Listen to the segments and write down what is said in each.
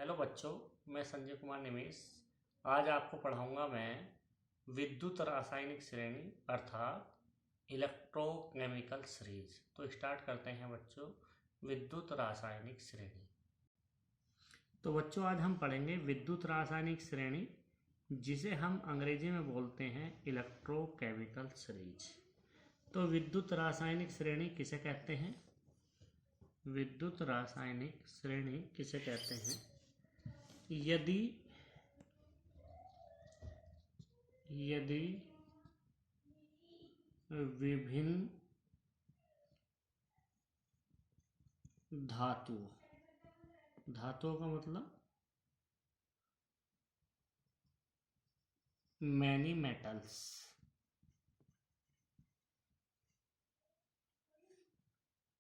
Hello बच्चों, मैं संजय कुमार निमेश। आज आपको पढ़ाऊंगा मैं विद्युत रासायनिक श्रेणी अर्थात इलेक्ट्रोकेमिकल सीरीज। तो स्टार्ट करते हैं बच्चों, विद्युत रासायनिक श्रेणी। तो बच्चों आज हम पढ़ेंगे विद्युत रासायनिक श्रेणी, जिसे हम अंग्रेजी में बोलते हैं इलेक्ट्रोकेमिकल सीरीज। तो विद्युत रासायनिक श्रेणी किसे कहते हैं? विद्युत रासायनिक श्रेणी किसे कहते हैं? यदि विभिन्न धातुओं का मतलब मैनी मेटल्स,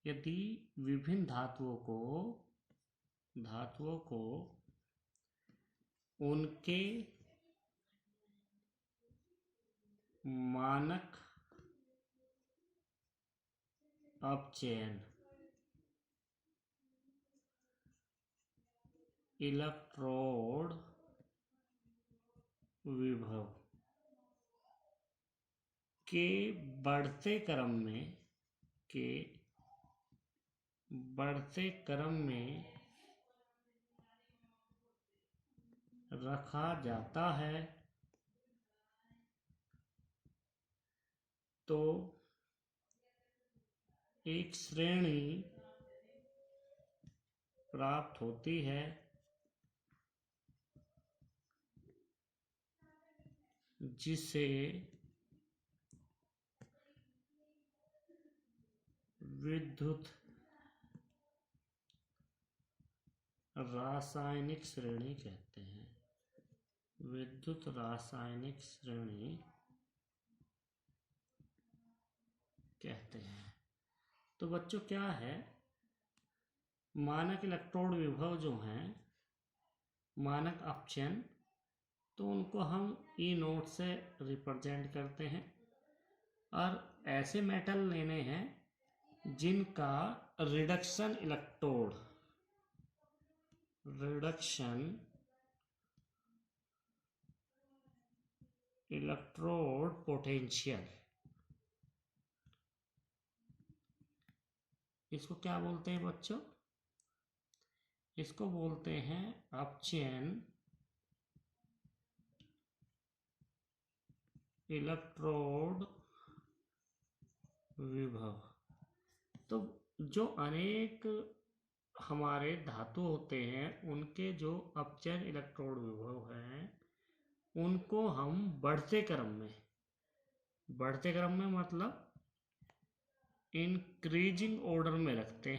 यदि विभिन्न धातुओं को उनके मानक अपचयन इलेक्ट्रोड विभव के बढ़ते क्रम में रखा जाता है तो एक श्रेणी प्राप्त होती है, जिसे विद्युत रासायनिक श्रेणी कहते हैं। विद्युत रासायनिक श्रेणी कहते हैं। तो बच्चों क्या है, मानक इलेक्ट्रोड विभव जो हैं, मानक अपचयन, तो उनको हम ई नोट से रिप्रेजेंट करते हैं। और ऐसे मेटल लेने हैं जिनका रिडक्शन इलेक्ट्रोड पोटेंशियल, इसको क्या बोलते हैं बच्चों? इसको बोलते हैं अपचयन इलेक्ट्रोड विभव। तो जो अनेक हमारे धातु होते हैं, उनके जो अपचयन इलेक्ट्रोड विभव हैं, उनको हम बढ़ते क्रम में मतलब इंक्रीजिंग ऑर्डर में रखते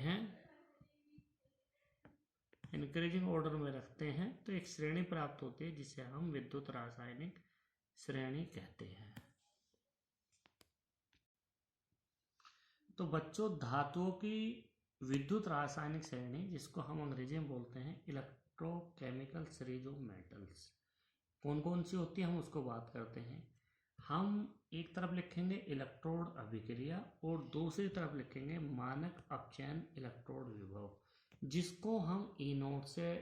हैं। तो एक श्रेणी प्राप्त होती है जिसे हम विद्युत रासायनिक श्रेणी कहते हैं। तो बच्चों, धातुओं की विद्युत रासायनिक श्रेणी, जिसको हम अंग्रेजी में बोलते हैं इलेक्ट्रोकेमिकल सीरीज ऑफ मेटल्स, कौन कौन सी होती है हम उसको बात करते हैं। हम एक तरफ लिखेंगे इलेक्ट्रोड अभिक्रिया और दूसरी तरफ लिखेंगे मानक अपचयन इलेक्ट्रोड विभव, जिसको हम ई नोट से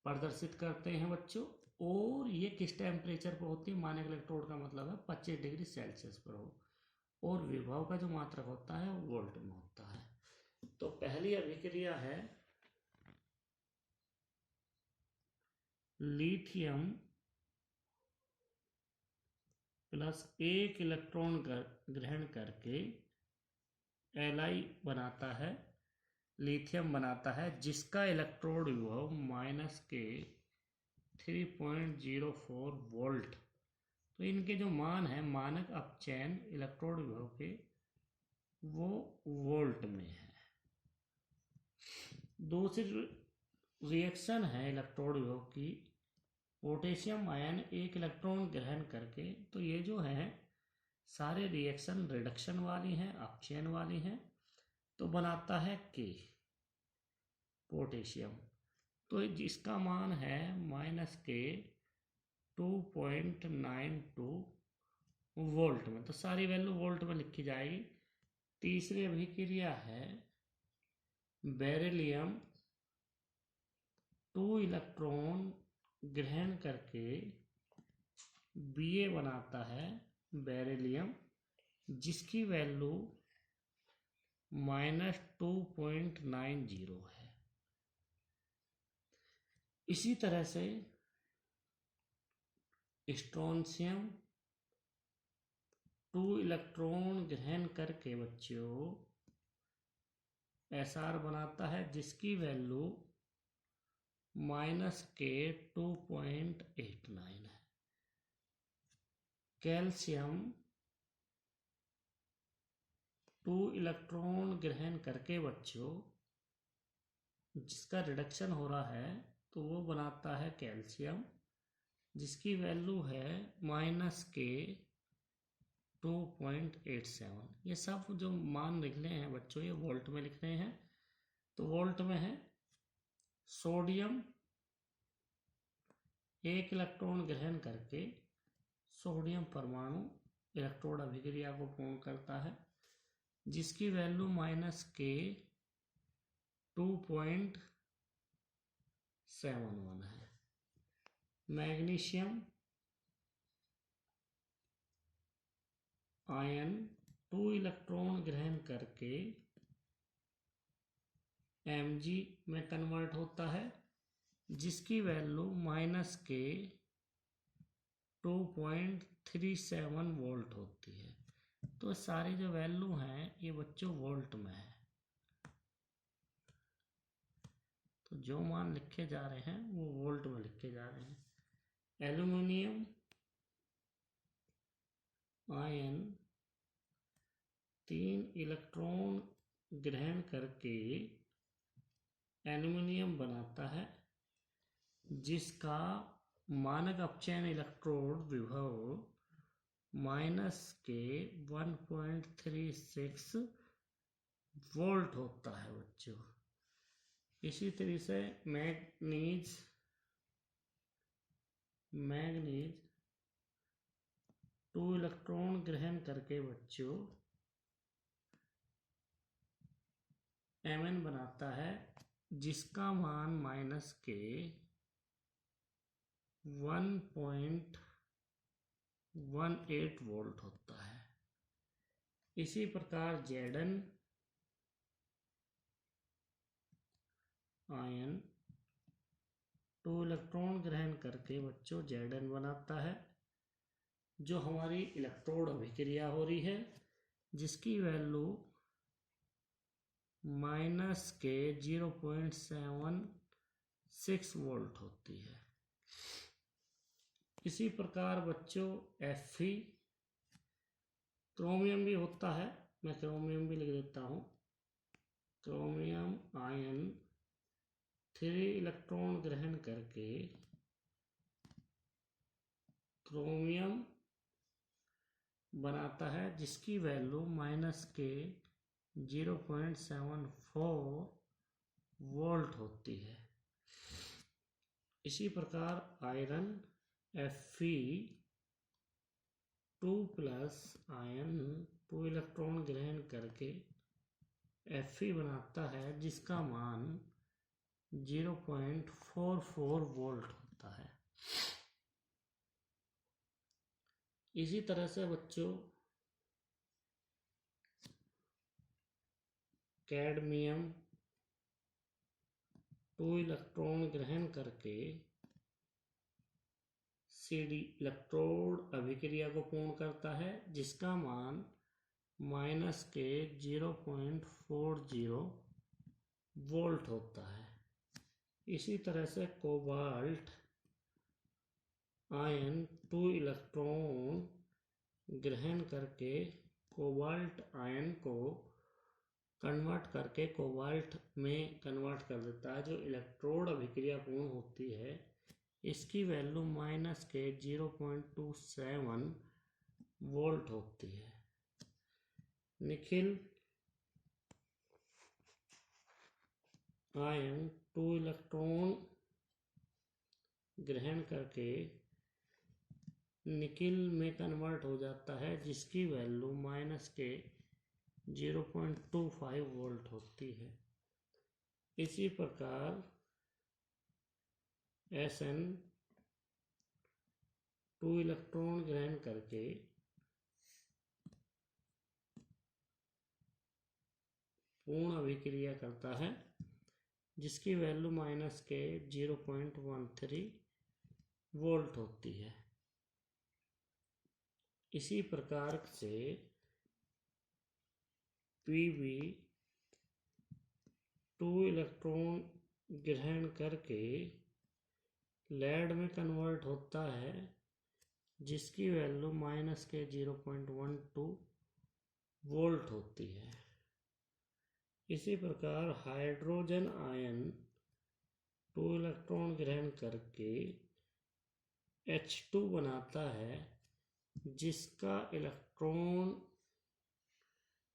प्रदर्शित करते हैं बच्चों। और ये किस टेम्परेचर पर होती है? मानक इलेक्ट्रोड का मतलब है 25 डिग्री सेल्सियस पर हो, और विभव का जो मात्रक होता है वोल्ट में होता है। तो पहली अभिक्रिया है लिथियम प्लस 1 इलेक्ट्रॉन ग्रहण करके Li बनाता है, लिथियम बनाता है, जिसका इलेक्ट्रोड विभव -3.04 वोल्ट। तो इनके जो मान है मानक अपचयन इलेक्ट्रोड विभव के, वो वोल्ट में है। दूसरी रिएक्शन है इलेक्ट्रोड विभव की, पोटेशियम आयन 1 इलेक्ट्रॉन ग्रहण करके। तो ये जो है सारे रिएक्शन रिडक्शन वाली हैं, अपचयन वाली हैं। तो बनाता है K पोटेशियम, तो जिसका मान है -2.92 वोल्ट में। तो सारी वैल्यू वोल्ट में लिखी जाएगी। तीसरी अभिक्रिया है बेरिलियम 2 इलेक्ट्रॉन ग्रहण करके Ba बनाता है बेरिलियम, जिसकी वैल्यू -2.90 है। इसी तरह से स्ट्रोंशियम 2 इलेक्ट्रॉन ग्रहण करके बच्चों Sr बनाता है, जिसकी वैल्यू -K2.89 है। कैल्शियम 2 इलेक्ट्रॉन ग्रहण करके बच्चों जिसका रिडक्शन हो रहा है तो वो बनाता है कैल्शियम, जिसकी वैल्यू है -K2.87। ये सब जो मान लिख रहे हैं बच्चों ये वोल्ट में लिख रहे हैं। तो वोल्ट में है सोडियम 1 इलेक्ट्रॉन ग्रहण करके सोडियम परमाणु इलेक्ट्रोड अभिक्रिया को पूर्ण करता है, जिसकी वैल्यू -K2.71 है। मैग्नीशियम आयन 2 इलेक्ट्रॉन ग्रहण करके Mg में कन्वर्ट होता है, जिसकी वैल्यू -K2.37 वोल्ट होती है। तो सारी जो वैल्यू हैं ये बच्चों वोल्ट में है। तो जो मान लिखे जा रहे हैं वो वोल्ट में लिखे जा रहे हैं। एल्यूमिनियम आयन 3 इलेक्ट्रॉन ग्रहण करके एल्यूमिनियम बनाता है, जिसका मानक अपचयन इलेक्ट्रोड विभव -K1.36 वोल्ट होता है बच्चों। इसी तरह से मैग्नीज 2 इलेक्ट्रॉन ग्रहण करके बच्चों Mn बनाता है, जिसका मान -K1.18 वोल्ट होता है। इसी प्रकार Zn आयन 2 इलेक्ट्रॉन ग्रहण करके बच्चों Zn बनाता है, जो हमारी इलेक्ट्रोड अभिक्रिया हो रही है, जिसकी वैल्यू -K0.76 वोल्ट होती है। इसी प्रकार बच्चों Fe क्रोमियम भी होता है, मैं क्रोमियम भी लिख देता हूँ। क्रोमियम आयन 3 इलेक्ट्रॉन ग्रहण करके क्रोमियम बनाता है, जिसकी वैल्यू -K0.74 वोल्ट होती है। इसी प्रकार आयरन Fe2+ आयन 2 इलेक्ट्रॉन ग्रहण करके Fe बनाता है, जिसका मान 0.44 वोल्ट होता है। इसी तरह से बच्चों कैडमियम 2 इलेक्ट्रॉन ग्रहण करके Cd इलेक्ट्रोड अभिक्रिया को पूर्ण करता है, जिसका मान -K0.40 वोल्ट होता है। इसी तरह से कोबाल्ट आयन 2 इलेक्ट्रॉन ग्रहण करके कोबाल्ट आयन को कन्वर्ट करके कोबाल्ट में कन्वर्ट कर देता है, जो इलेक्ट्रोड अभिक्रिया पूर्ण होती है। इसकी वैल्यू -K0.27 वोल्ट होती है। निखिल आयन 2 इलेक्ट्रॉन ग्रहण करके निकिल में कन्वर्ट हो जाता है, जिसकी वैल्यू -K0.25 वोल्ट होती है। इसी प्रकार Sn 2 इलेक्ट्रॉन ग्रहण करके पूर्ण अभिक्रिया करता है, जिसकी वैल्यू -के 0.13 वोल्ट होती है। इसी प्रकार से Pb 2 इलेक्ट्रॉन ग्रहण करके लेड में कन्वर्ट होता है, जिसकी वैल्यू के 0.12 वोल्ट होती है। इसी प्रकार हाइड्रोजन आयन 2 इलेक्ट्रॉन ग्रहण करके H2 बनाता है, जिसका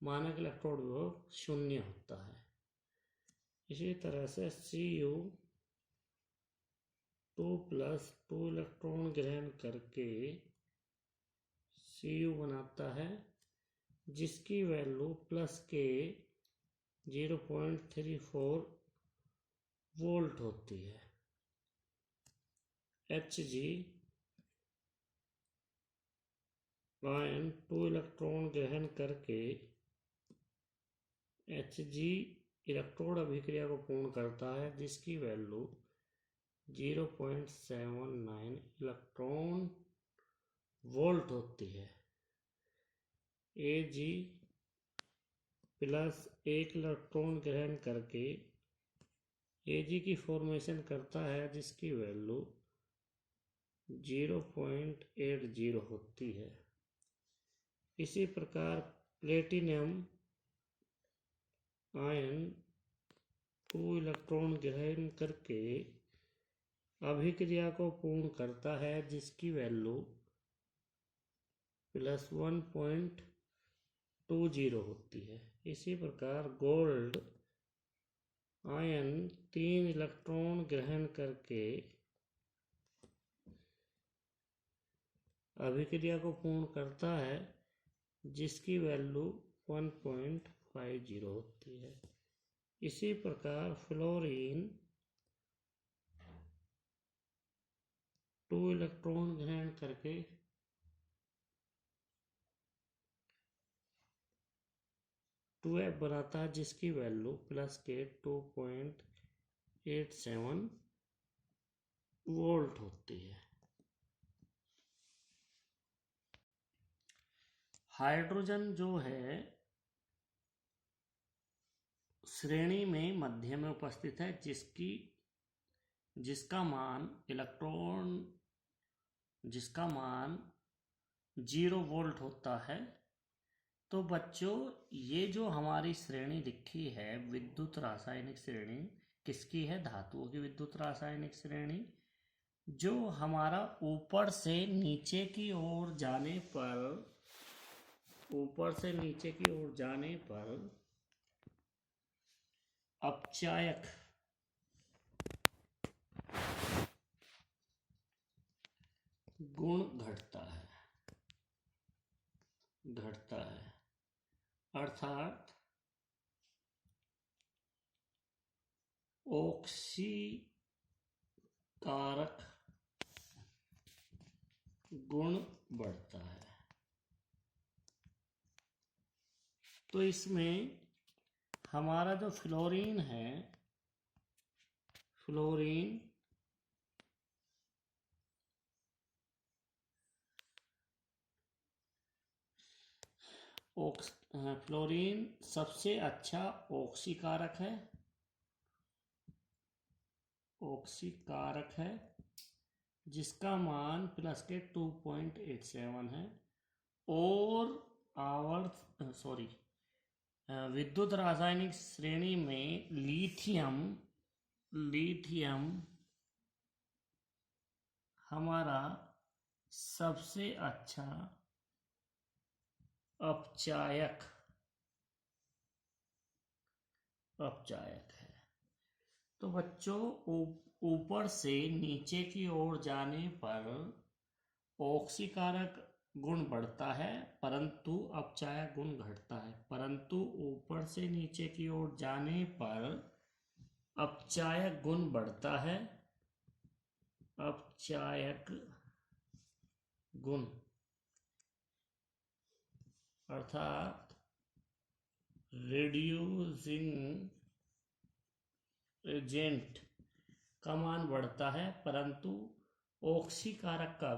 मानक इलेक्ट्रॉन विभव 0 होता है। इसी तरह से Cu 2+ इलेक्ट्रॉन ग्रहण करके Cu बनाता है, जिसकी वैल्यू के 0.34 वोल्ट होती है। Hg आयन 2 इलेक्ट्रॉन ग्रहण करके Hg इलेक्ट्रोड अभिक्रिया को पूर्ण करता है, जिसकी वैल्यू 0.79 इलेक्ट्रॉन वोल्ट होती है। Ag +1 इलेक्ट्रॉन ग्रहण करके Ag की फॉर्मेशन करता है, जिसकी वैल्यू 0.80 होती है। इसी प्रकार प्लेटिनम आयन 2 इलेक्ट्रॉन ग्रहण करके अभिक्रिया को पूर्ण करता है, जिसकी वैल्यू +1.20 होती है। इसी प्रकार गोल्ड आयन 3 इलेक्ट्रॉन ग्रहण करके अभिक्रिया को पूर्ण करता है, जिसकी वैल्यू 1.50 होती है। इसी प्रकार फ्लोरीन 2 इलेक्ट्रॉन ग्रहण करके F बनाता है, जिसकी वैल्यू के 2.87 वोल्ट होती है। हाइड्रोजन जो है श्रेणी में मध्य में उपस्थित है, जिसका मान 0 वोल्ट होता है। तो बच्चों, ये जो हमारी श्रेणी लिखी है विद्युत रासायनिक श्रेणी, किसकी है? धातुओं की विद्युत रासायनिक श्रेणी। जो हमारा ऊपर से नीचे की ओर जाने पर अपचायक गुण घटता है, अर्थात ऑक्सीकारक गुण बढ़ता है। तो इसमें हमारा जो फ्लोरीन है, फ्लोरीन सबसे अच्छा ऑक्सीकारक है, जिसका मान के 2.87 है। और विद्युत रासायनिक श्रेणी में लिथियम हमारा सबसे अच्छा अपचायक है। तो बच्चों, ऊपर से नीचे की ओर जाने पर ऑक्सीकारक गुण बढ़ता है, परंतु अपचायक गुण घटता है। परंतु ऊपर से नीचे की ओर जाने पर अपचायक गुण बढ़ता है, अपचायक गुण अर्थात रिड्यूसिंग एजेंट का मान बढ़ता है, परंतु ऑक्सीकारक का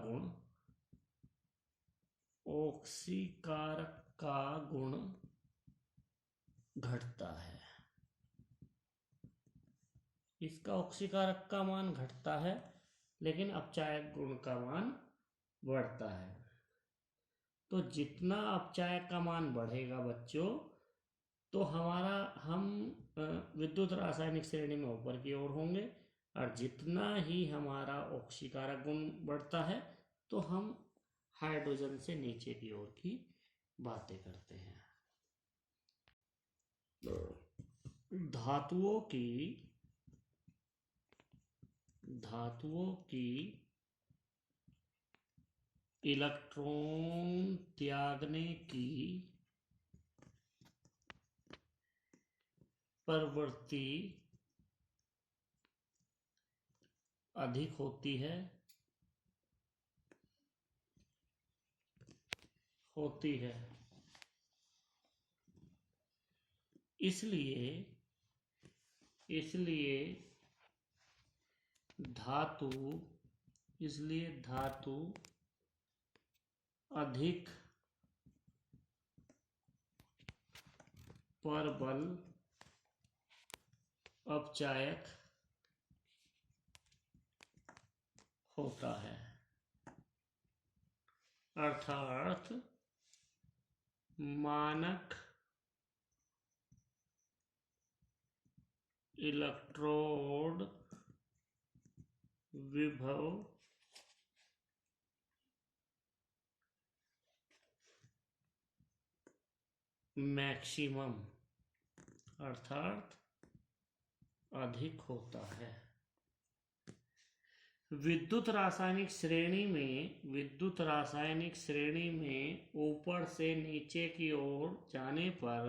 गुण घटता है। इसका ऑक्सीकारक का मान घटता है, लेकिन अपचायक गुण का मान बढ़ता है। तो जितना अपचायक का मान बढ़ेगा बच्चों, तो हम विद्युत रासायनिक श्रेणी में ऊपर की ओर होंगे, और जितना ही हमारा ऑक्सीकारक गुण बढ़ता है, तो हम हाइड्रोजन से नीचे की ओर की बातें करते हैं। धातुओं की इलेक्ट्रॉन त्यागने की प्रवृत्ति अधिक होती है इसलिए धातु अधिक प्रबल अपचायक होता है, अर्थात मानक इलेक्ट्रोड विभव मैक्सिमम अर्थात अधिक होता है। विद्युत रासायनिक श्रेणी में ऊपर से नीचे की ओर जाने पर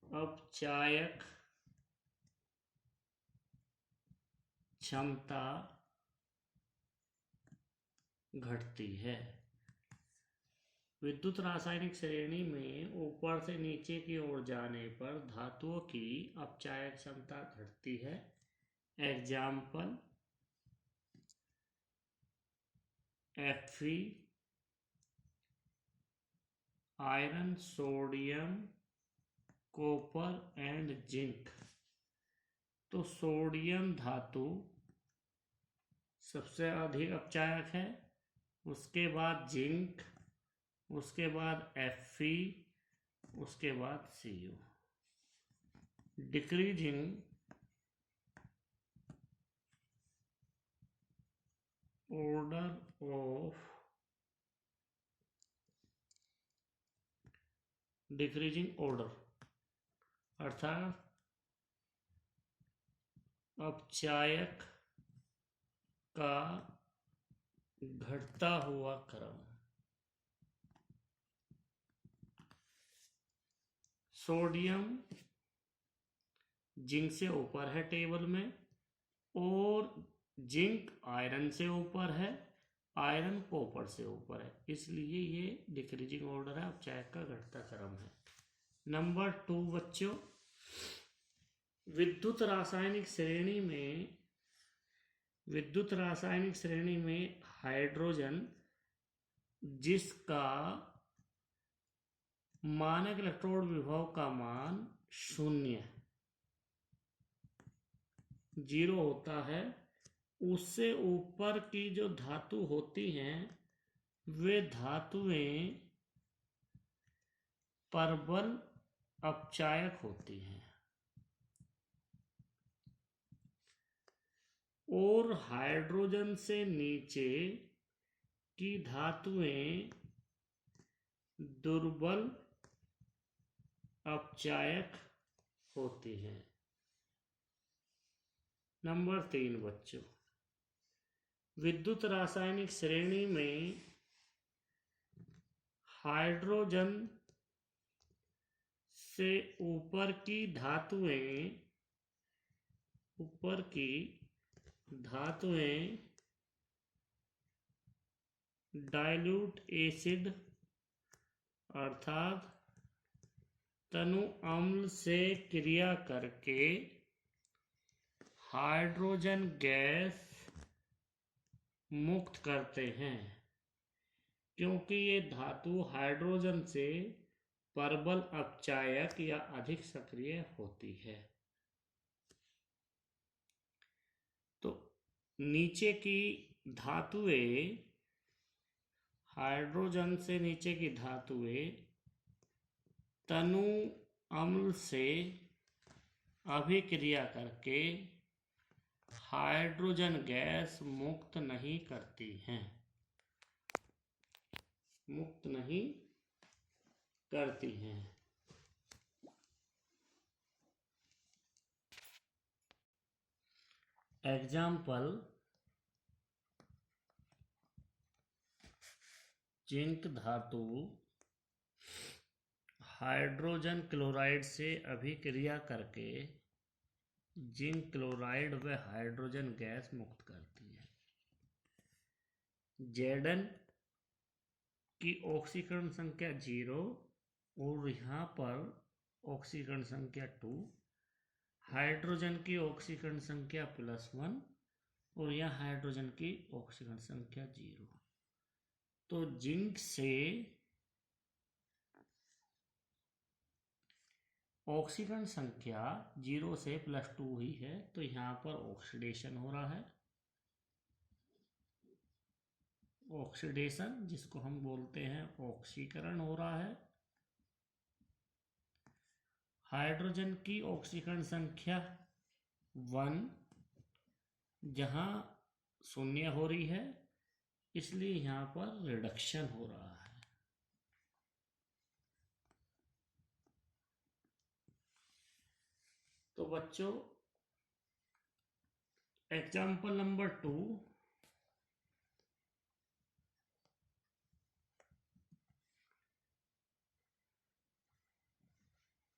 अपचायक क्षमता घटती है। विद्युत रासायनिक श्रेणी में ऊपर से नीचे की ओर जाने पर धातुओं की अपचायक क्षमता घटती है। Example Fe, iron, sodium, copper and zinc. तो सोडियम धातु सबसे अधिक अपचायक है, उसके बाद जिंक, उसके बाद Fe, उसके बाद Cu। डिक्रीजिंग ऑर्डर अर्थात अपचायक का घटता हुआ क्रम। सोडियम जिंक से ऊपर है टेबल में, और जिंक आयरन से ऊपर है, आयरन कॉपर से ऊपर है, इसलिए ये डिक्रीजिंग ऑर्डर है, अपचायक का घटता क्रम है। नंबर 2 बच्चों, विद्युत रासायनिक श्रेणी में हाइड्रोजन जिसका मानक इलेक्ट्रोड विभव का मान 0 होता है, उससे ऊपर की जो धातु होती हैं वे धातुएं प्रबल अपचायक होती हैं, और हाइड्रोजन से नीचे की धातुएं दुर्बल अपचायक होती हैं। नंबर 3 बच्चों, विद्युत रासायनिक श्रेणी में हाइड्रोजन से ऊपर की धातुएं डाइल्यूट एसिड अर्थात तनु अम्ल से क्रिया करके हाइड्रोजन गैस मुक्त करते हैं, क्योंकि ये धातु हाइड्रोजन से प्रबल अपचायक या अधिक सक्रिय होती है। तो नीचे की धातुएं, हाइड्रोजन से नीचे की धातुएं तनु अम्ल से अभिक्रिया करके हाइड्रोजन गैस मुक्त नहीं करती हैं, मुक्त नहीं करती हैं। एग्जाम्पल, जिंक धातु हाइड्रोजन क्लोराइड से अभिक्रिया करके जिंक क्लोराइड व हाइड्रोजन गैस मुक्त करती है। Zn की ऑक्सीकरण संख्या 0 और यहाँ पर ऑक्सीकरण संख्या 2, हाइड्रोजन की ऑक्सीकरण संख्या +1 और यहाँ हाइड्रोजन की ऑक्सीकरण संख्या 0। तो जिंक से ऑक्सीकरण संख्या 0 से +2 हुई है, तो यहाँ पर ऑक्सीडेशन हो रहा है। ऑक्सीडेशन जिसको हम बोलते हैं ऑक्सीकरण हो रहा है। हाइड्रोजन की ऑक्सीकरण संख्या 1 जहाँ 0 हो रही है, इसलिए यहाँ पर रिडक्शन हो रहा है। तो बच्चों, example number 2,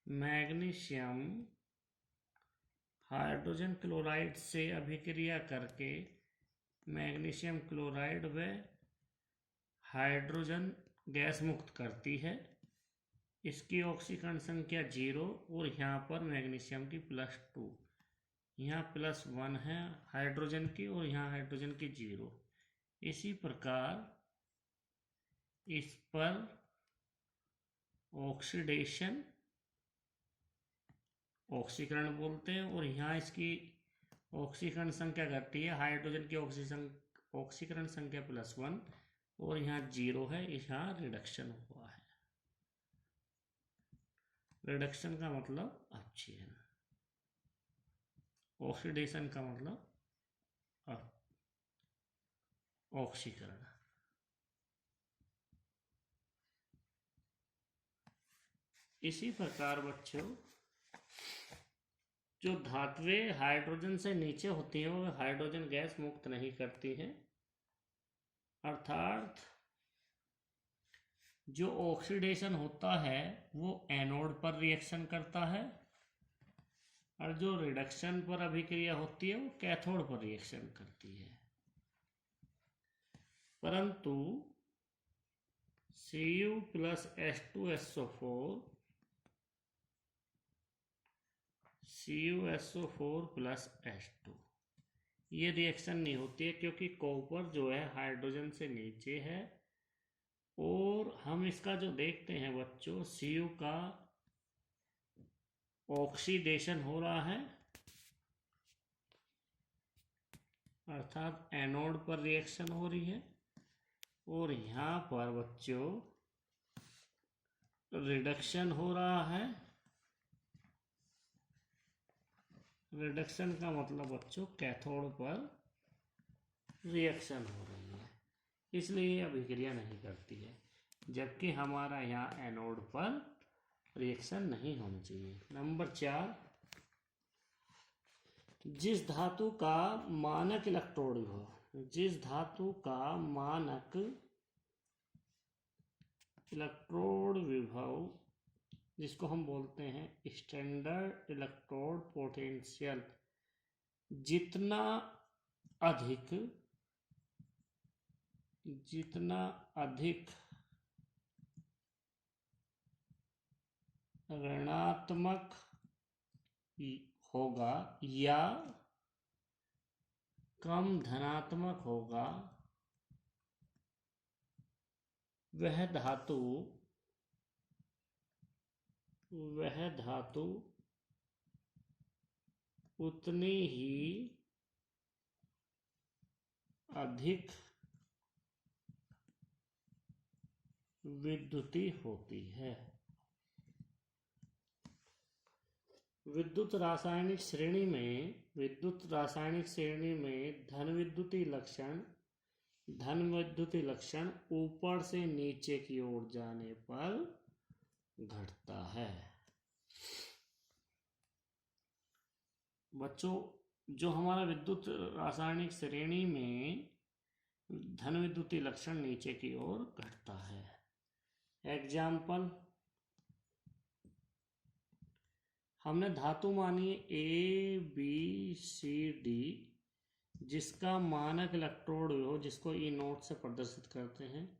magnesium hydrogen chloride से अभिक्रिया करके मैग्नीशियम क्लोराइड व हाइड्रोजन गैस मुक्त करती है। इसकी ऑक्सीकरण संख्या 0 और यहाँ पर मैग्नीशियम की +2, यहाँ +1 है हाइड्रोजन की और यहाँ हाइड्रोजन की 0। इसी प्रकार इस पर ऑक्सीडेशन, ऑक्सीकरण बोलते हैं, और यहाँ इसकी ऑक्सीकरण संख्या घटती है। हाइड्रोजन की ऑक्सीकरण संख्या +1 और यहाँ 0 है, यहाँ रिडक्शन हुआ है। रिडक्शन का मतलब अपक्षय, ऑक्सीडेशन का मतलब ऑक्सीकरण। इसी प्रकार बच्चों, जो धातुएं हाइड्रोजन से नीचे होती हैं वो हाइड्रोजन गैस मुक्त नहीं करती हैं, अर्थात जो ऑक्सीडेशन होता है वो एनोड पर रिएक्शन करता है और जो रिडक्शन पर अभिक्रिया होती है वो कैथोड पर रिएक्शन करती है। परंतु Cu + H2SO4 CuSO4 + H2 ये रिएक्शन नहीं होती है, क्योंकि कॉपर जो है हाइड्रोजन से नीचे है। और हम इसका जो देखते हैं बच्चों, Cu का ऑक्सीडेशन हो रहा है, अर्थात एनोड पर रिएक्शन हो रही है, और यहाँ पर बच्चों रिडक्शन हो रहा है। रिडक्शन का मतलब बच्चों कैथोड पर रिएक्शन हो रही है, इसलिए अभिक्रिया नहीं करती है, जबकि हमारा यहाँ एनोड पर रिएक्शन नहीं होनी चाहिए। नंबर 4, जिस धातु का मानक इलेक्ट्रोड विभव, जिस धातु का मानक इलेक्ट्रोड विभव जिसको हम बोलते हैं स्टैंडर्ड इलेक्ट्रोड पोटेंशियल, जितना अधिक, जितना अधिक ऋणात्मक होगा या कम धनात्मक होगा, वह धातु उतनी ही अधिक विद्युतीय होती है। विद्युत रासायनिक श्रेणी में धन विद्युतीय लक्षण ऊपर से नीचे की ओर जाने पर घटता है। बच्चों, जो हमारा विद्युत रासायनिक श्रेणी में धन विद्युतीय लक्षण नीचे की ओर घटता है। एग्जाम्पल, हमने धातु मानी ABCD, जिसका मानक इलेक्ट्रोड विभव, जिसको E0 से प्रदर्शित करते हैं,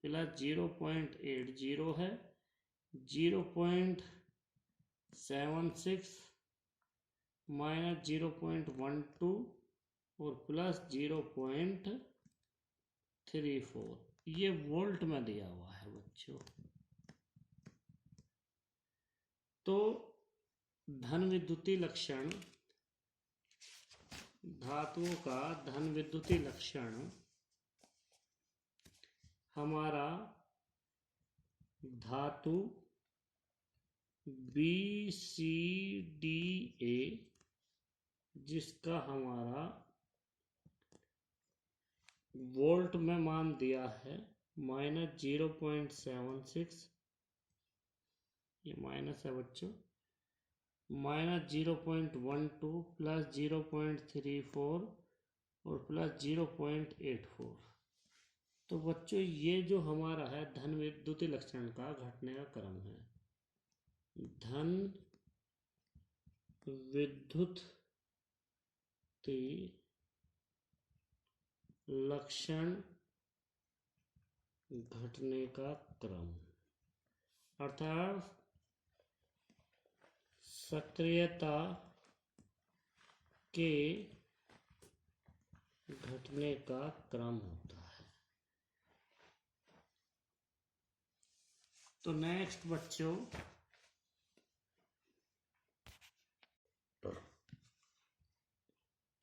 प्लस 0.80 है, 0.76 माइनस 0.12 और प्लस 0.34, ये वोल्ट में दिया हुआ है बच्चों। तो धन विद्युतीय लक्षण, धातुओं का धन विद्युतीय लक्षण हमारा धातु BCDA, जिसका हमारा वोल्ट में मान दिया है माइनस 0.76, ये माइनस है बच्चों, माइनस 0.12 प्लस 0.34 और प्लस 0.84। तो बच्चों, ये जो हमारा है धन विद्युतीय लक्षण का घटने का क्रम है। धन विद्युतीय लक्षण घटने का क्रम, अर्थात सक्रियता के घटने का क्रम होता है। तो नेक्स्ट बच्चों,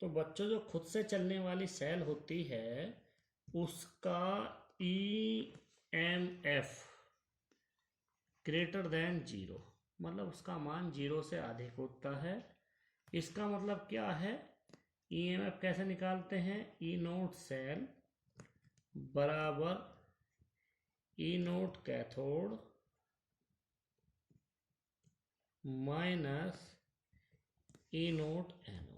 जो खुद से चलने वाली सेल होती है, उसका EMF ग्रेटर देन 0, मतलब उसका मान 0 से अधिक होता है। इसका मतलब क्या है? EMF कैसे निकालते हैं? E0 सेल बराबर E0 cathode minus E0 anode.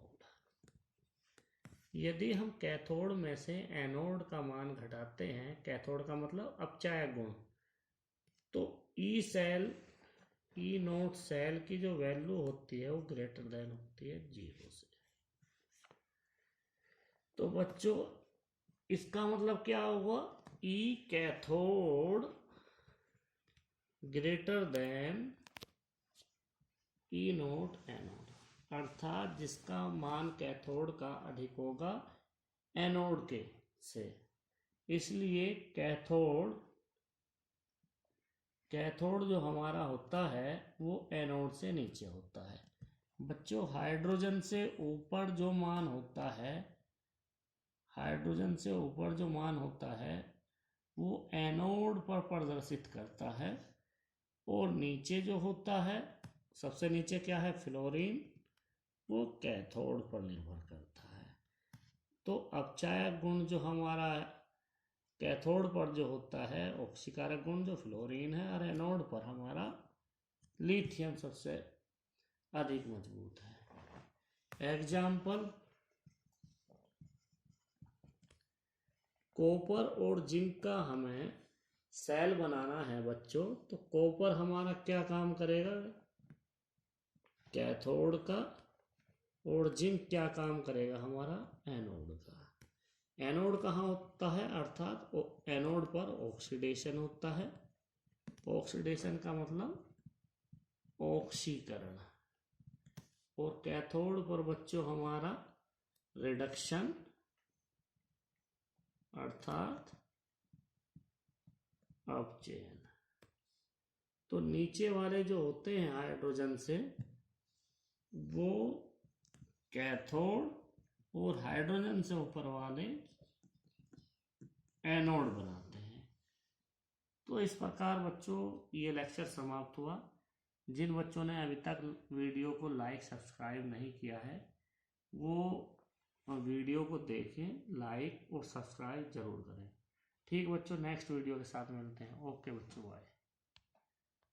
यदि हम कैथोड में से एनोड का मान घटाते हैं, कैथोड का मतलब अपचायक गुण, तो E0 सेल की जो वैल्यू होती है वो ग्रेटर देन होती है 0 से। तो बच्चों, इसका मतलब क्या होगा? E cathode greater than E0 anode, अर्थात जिसका मान कैथोड का अधिक होगा एनोड के से, इसलिए कैथोड जो हमारा होता है वो एनोड से नीचे होता है। बच्चों, हाइड्रोजन से ऊपर जो मान होता है वो एनोड पर प्रदर्शित करता है, और नीचे जो होता है, सबसे नीचे क्या है? फ्लोरीन, वो कैथोड पर निर्भर करता है। तो अपचायक गुण जो हमारा कैथोड पर जो होता है, ऑक्सीकारक गुण जो फ्लोरीन है, और एनोड पर हमारा लिथियम सबसे अधिक मजबूत है। एग्जाम्पल, कॉपर और जिंक का हमें सेल बनाना है बच्चों, तो कॉपर हमारा क्या काम करेगा? कैथोड का और जिंक क्या काम करेगा हमारा? एनोड का। एनोड कहाँ होता है? अर्थात एनोड पर ऑक्सीडेशन होता है। ऑक्सीडेशन का मतलब ऑक्सीकरण। और कैथोड पर बच्चों हमारा रिडक्शन अर्थात अपचयन। तो नीचे वाले जो होते हैं हाइड्रोजन से, वो कैथोड, और हाइड्रोजन से ऊपर वाले एनोड बनाते हैं। तो इस प्रकार बच्चों ये लेक्चर समाप्त हुआ। जिन बच्चों ने अभी तक वीडियो को लाइक सब्सक्राइब नहीं किया है, वो वीडियो को देखें, लाइक और सब्सक्राइब जरूर करें। ठीक बच्चों, नेक्स्ट वीडियो के साथ मिलते हैं। ओके बच्चों, बाय।